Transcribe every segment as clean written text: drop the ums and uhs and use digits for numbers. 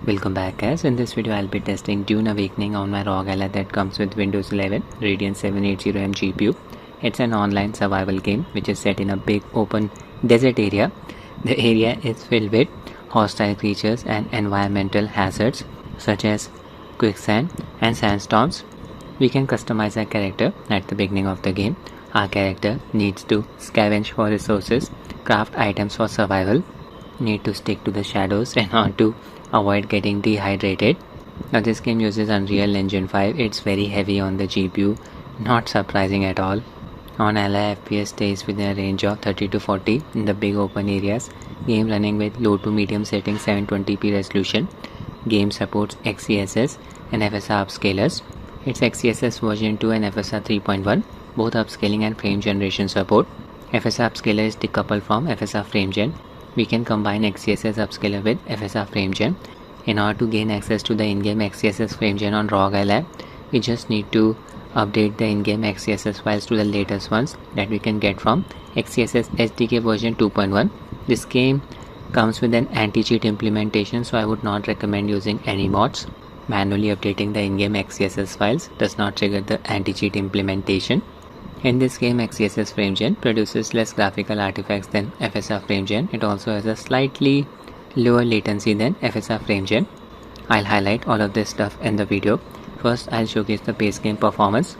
Welcome back guys. In this video I'll be testing Dune Awakening on my Rog Ally that comes with Windows 11 Radeon 780M GPU. It's an online survival game which is set in a big open desert area. The area is filled with hostile creatures and environmental hazards such as quicksand and sandstorms. We can customize our character at the beginning of the game. Our character needs to scavenge for resources, craft items for survival, need to stick to the shadows in order to avoid getting dehydrated. Now this game uses Unreal Engine 5. It's very heavy on the GPU, not surprising at all. On Ally FPS stays within a range of 30 to 40 in the big open areas. Game running with low to medium settings, 720p resolution. Game supports XeSS and FSR upscalers. It's XeSS version 2 and FSR 3.1, both upscaling and frame generation support. FSR upscaler is decoupled from FSR Frame Gen. We can combine XeSS upscaler with FSR Frame Gen. In order to gain access to the Ingame XeSS Frame Gen on Rog Ally, we just need to update the Ingame XeSS files to the latest ones that we can get from XeSS SDK version 2.1. This game comes with an anti-cheat implementation, so I would not recommend using any mods. Manually updating the Ingame XeSS files does not trigger the anti-cheat implementation. In this game, XeSS Frame Gen produces less graphical artifacts than FSR Frame Gen. It also has a slightly lower latency than FSR Frame Gen. I'll highlight all of this stuff in the video. First, I'll showcase the base game performance.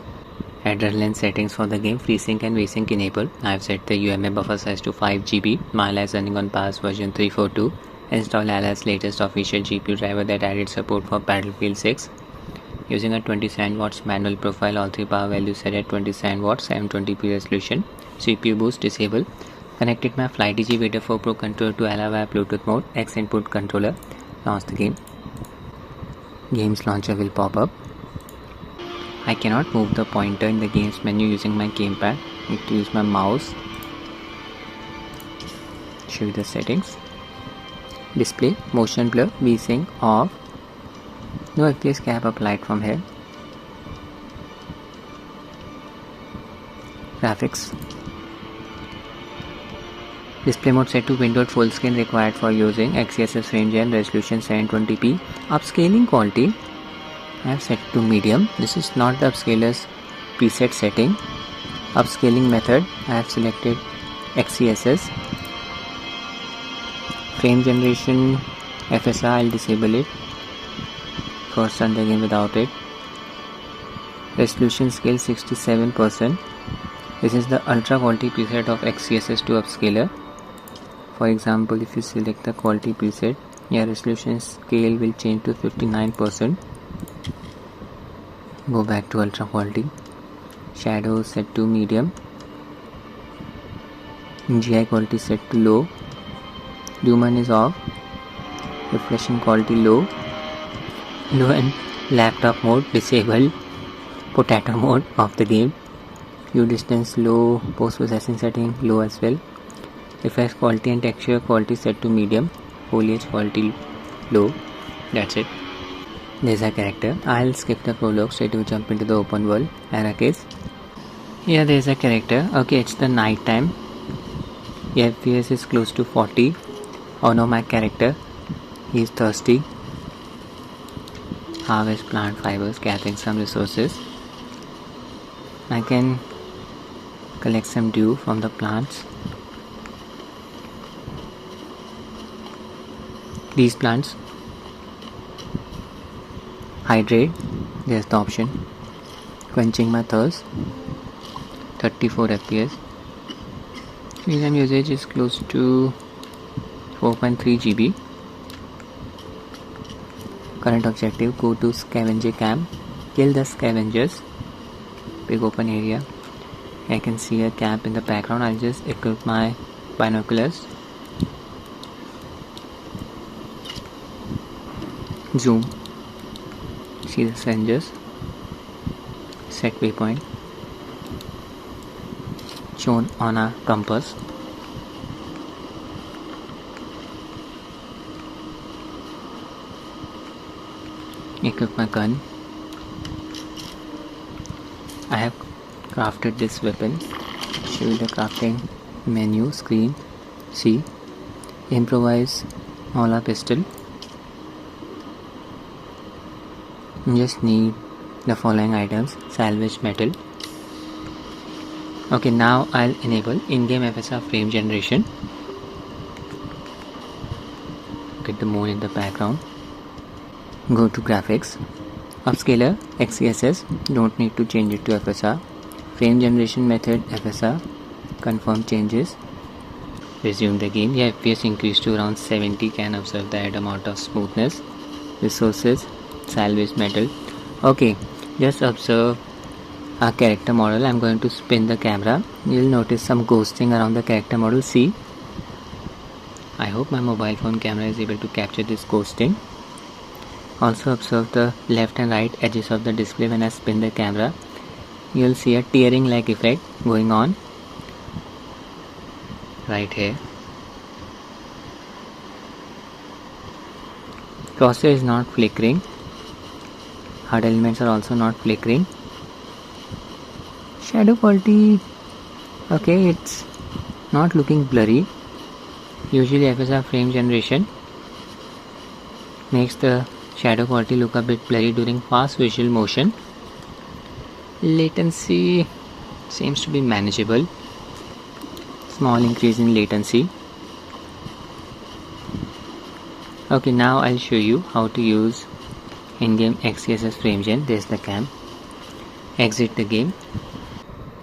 Adrenaline settings for the game: FreeSync and VSync enable. I've set the UMA buffer size to 5 GB. My Ally is running on PAS version 3.4.2. Install Ally's latest official GPU driver that added support for Battlefield 6. Using a 27 watts manual profile, all three power values set at 27 watts, 720p resolution. CPU boost disabled. Connected my FlyDigi Vader 4 Pro controller to Ally via Bluetooth mode. X input controller. Launch the game. Games launcher will pop up. I cannot move the pointer in the games menu using my gamepad. I need to use my mouse. Show you the settings. Display, motion blur, VSync off. No FPS cap applied from here. Graphics. Display mode set to windowed full screen, required for using XeSS Frame Gen, resolution 720p. Upscaling quality I have set to medium. This is not the upscaler's preset setting. Upscaling method I have selected XeSS. Frame generation FSR, I'll disable it. First run the game without it. Resolution scale 67%. This is the ultra quality preset of XeSS to upscaler. For example, if you select the quality preset, your resolution scale will change to 59%. Go back to ultra quality. Shadows set to medium. GI quality set to low. Lumen is off. Reflection quality low. Low and laptop mode disabled. Potato mode of the game. View distance low. Post processing setting low as well. Effects quality and texture quality set to medium. Foliage quality low. That's it. There's a character. I'll skip the prologue straight to jump into the open world. Arrakis. Here there's a character. Okay, it's the night time. The FPS is close to 40. Oh no, my character. He's thirsty. Harvest plant fibers, gathering some resources. I can collect some dew from the plants. These plants hydrate. There's the option. Quenching my thirst. 34 FPS. Medium usage is close to 4.3 GB. Current objective: go to scavenger camp, kill the scavengers. Big open area. I can see a camp in the background. I'll just equip my binoculars. Zoom. See the scavengers. Set waypoint. Shown on a compass. Equip my gun. I have crafted this weapon. Show you the crafting menu screen. See, improvise Mola pistol. You just need the following items: salvage metal. Okay, now I'll enable Ingame FSR Frame Generation. Get the moon in the background. Go to graphics. Upscaler XeSS. Don't need to change it to FSR. Frame generation method FSR. Confirm changes. Resume the game. The FPS increased to around 70. Can observe the add amount of smoothness. Resources. Salvage metal. Okay, just observe our character model. I'm going to spin the camera. You'll notice some ghosting around the character model. See, I hope my mobile phone camera is able to capture this ghosting. Also observe the left and right edges of the display when I spin the camera. You'll see a tearing like effect going on right here. Crosshair is not flickering. HUD elements are also not flickering. Shadow quality, okay, it's not looking blurry. Usually FSR frame generation makes the shadow quality look a bit blurry during fast visual motion. Latency seems to be manageable. Small increase in latency. Okay, now I'll show you how to use Ingame XeSS Frame Gen. There's the cam. Exit the game.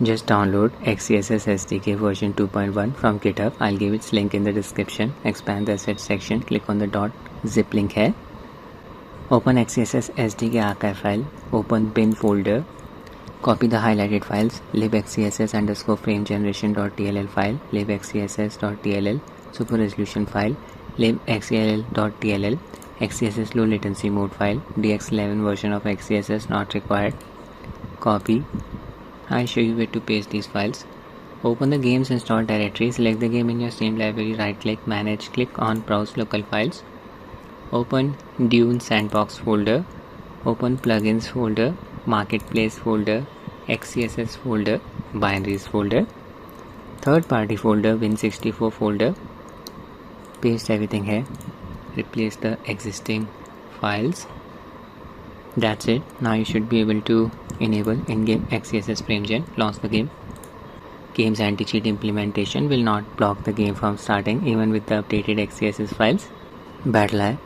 Just download XeSS SDK version 2.1 from GitHub. I'll give its link in the description. Expand the assets section. Click on the .zip link here. Open XeSS SDK archive file. Open bin folder. Copy the highlighted files. libxeSS_framegeneration.tll file. libxeSS.tll super resolution file. libxel.tll XeSS low latency mode file. DX11 version of XeSS not required. Copy. I'll show you where to paste these files. Open the game's installed directory. Select the game in your Steam library. Right click, manage, click on browse local files. Open Dune Sandbox folder. Open plugins folder, marketplace folder, XeSS folder, binaries folder, third party folder, Win64 folder. Paste everything here. Replace the existing files. That's it. Now you should be able to enable Ingame XeSS Frame Gen. Launch the game. Game's anti-cheat implementation will not block the game from starting even with the updated XeSS files. Battle Eye.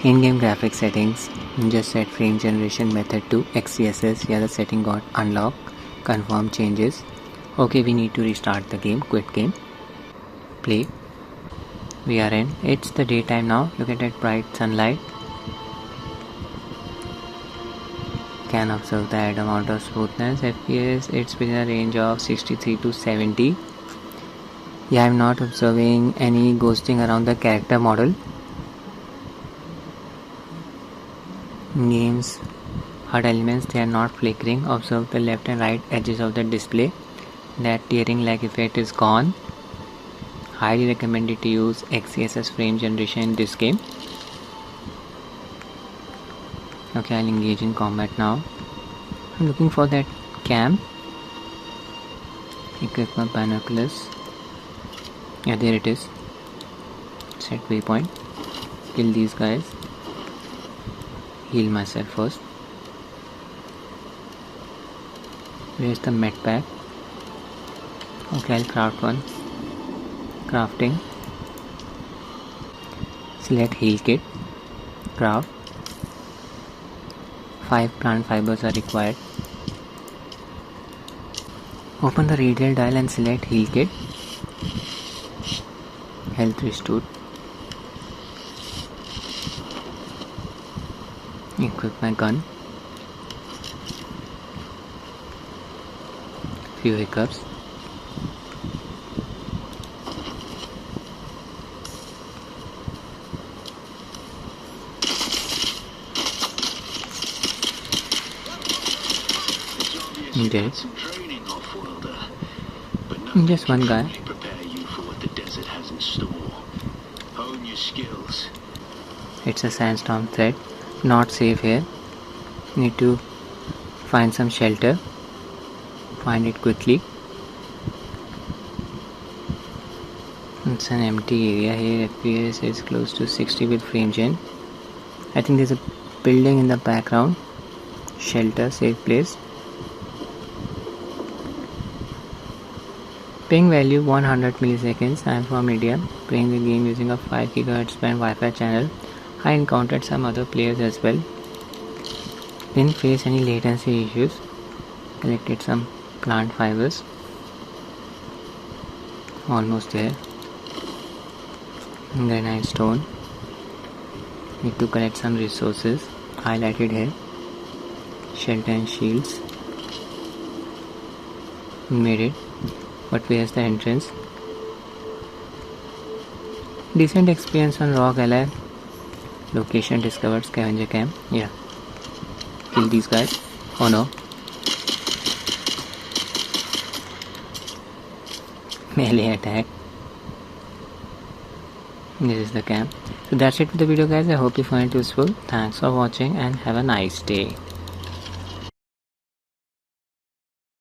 In-game graphics settings. Just set frame generation method to XeSS. Here the setting got unlocked. Confirm changes. Okay, we need to restart the game. Quit game. Play. We are in. It's the daytime now. Look at that bright sunlight. Can observe the add amount of smoothness. FPS, it's within a range of 63 to 70. Yeah, I'm not observing any ghosting around the character model. Games HUD elements, they are not flickering. Observe the left and right edges of the display. That tearing like effect is gone. Highly recommended to use XeSS frame generation in this game. Okay, I'll engage in combat now. I'm looking for that cam. Equip my binoculars. Yeah, there it is. Set waypoint. Kill these guys. Heal myself first. Where's the med pack? Okay, I'll craft one. Crafting. Select heal kit. Craft. 5 plant fibers are required. Open the radial dial and select heal kit. Health restored. Equip my gun. Few hiccups. Dead. Just one guy. It's a sandstorm threat. Not safe here. Need to find some shelter. Find it quickly. It's an empty area here. FPS is close to 60 with frame gen. I think there's a building in the background. Shelter, safe place. Ping value 100 milliseconds. I am from India, playing the game using a 5 GHz band Wi-Fi channel. I encountered some other players as well. Didn't face any latency issues. Collected some plant fibers. Almost there. Granite stone. Need to collect some resources. Highlighted here. Shelter and shields. Made it. But where's the entrance? Decent experience on Rog Ally. Location discovered. Scavenger camp. Yeah. Kill these guys. Oh no. Melee attack. This is the camp. So that's it for the video guys. I hope you find it useful. Thanks for watching and have a nice day.